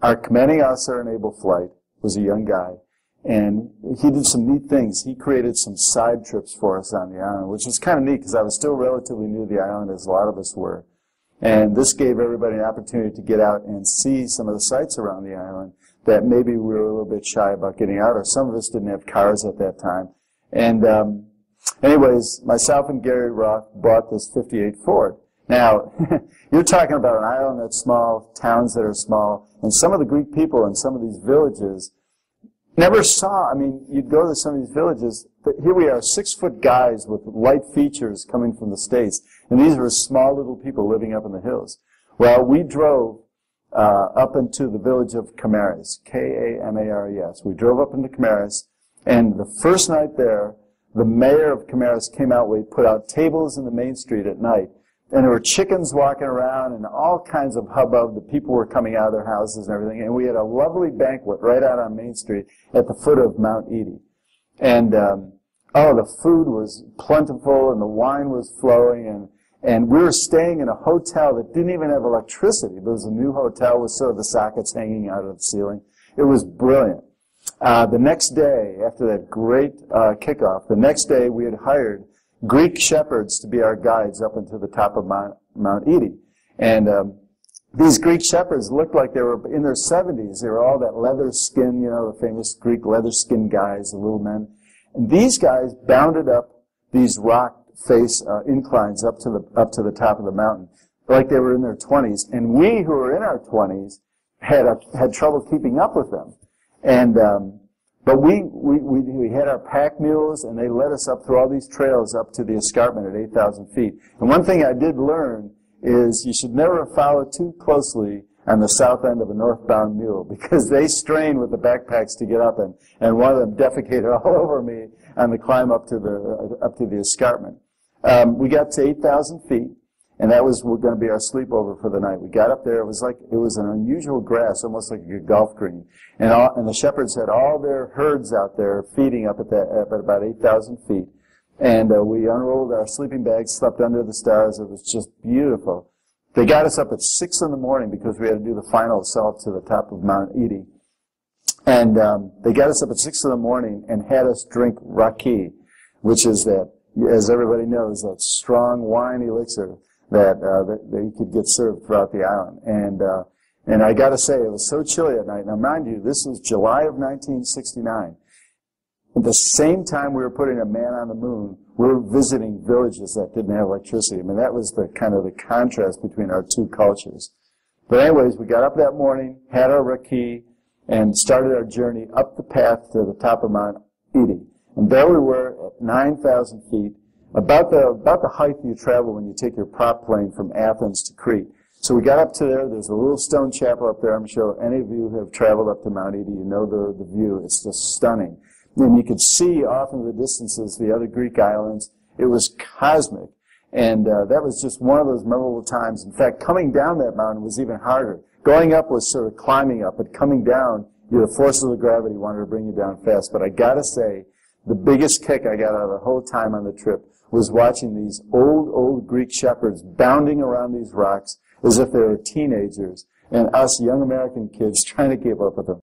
our commanding officer in Able Flight was a young guy, and he did some neat things. He created some side trips for us on the island, which was kind of neat because I was still relatively new to the island, as a lot of us were. And this gave everybody an opportunity to get out and see some of the sights around the island that maybe we were a little bit shy about getting out, or some of us didn't have cars at that time. And anyways, myself and Gary Roth bought this 58 Ford. Now, you're talking about an island that's small, towns that are small, and some of the Greek people in some of these villages never saw, I mean, you'd go to some of these villages, but here we are, 6-foot guys with light features coming from the States, and these were small little people living up in the hills. Well, we drove up into the village of Camares, K-A-M-A-R-E-S. We drove up into Camares, and the first night there, the mayor of Camares came out. We put out tables in the main street at night, and there were chickens walking around and all kinds of hubbub. The people were coming out of their houses and everything. And we had a lovely banquet right out on Main Street at the foot of Mount Edie. And, the food was plentiful and the wine was flowing. And we were staying in a hotel that didn't even have electricity. There was a new hotel with sort of the sockets hanging out of the ceiling. It was brilliant. The next day, after that great kickoff, the next day we had hired Greek shepherds to be our guides up into the top of Mount Edie. And these Greek shepherds looked like they were in their 70s. They were all that leather skin, the famous Greek leather skin guys, the little men. And these guys bounded up these rock face inclines up to the top of the mountain like they were in their 20s. And we who were in our 20s had trouble keeping up with them. And but we had our pack mules, and they led us up through all these trails up to the escarpment at 8,000 feet. And one thing I did learn is you should never follow too closely on the south end of a northbound mule, because they strain with the backpacks to get up, and one of them defecated all over me on the climb up to the escarpment. We got to 8,000 feet. And that was going to be our sleepover for the night. We got up there. It was an unusual grass, almost like a golf green. And the shepherds had all their herds out there feeding up at about 8,000 feet. And we unrolled our sleeping bags, slept under the stars. It was just beautiful. They got us up at 6 in the morning because we had to do the final assault to the top of Mount Edie. And they got us up at 6 in the morning and had us drink raki, which is that, as everybody knows, that strong wine elixir that you could get served throughout the island. And I got to say, it was so chilly at night. Now, mind you, this was July of 1969. At the same time we were putting a man on the moon, we were visiting villages that didn't have electricity. I mean, that was the kind of the contrast between our two cultures. But anyways, we got up that morning, had our raki, and started our journey up the path to the top of Mount Edie. And there we were at 9,000 feet. About the height you travel when you take your prop plane from Athens to Crete. So we got up to there. There's a little stone chapel up there. I'm sure any of you who have traveled up to Mount Edie, you know the view. It's just stunning. And you could see off in the distances the other Greek islands. It was cosmic. And that was just one of those memorable times. In fact, coming down that mountain was even harder. Going up was sort of climbing up, but coming down, the forces of gravity wanted to bring you down fast. But I got to say, the biggest kick I got out of the whole time on the trip was watching these old Greek shepherds bounding around these rocks as if they were teenagers, and us young American kids trying to keep up with them.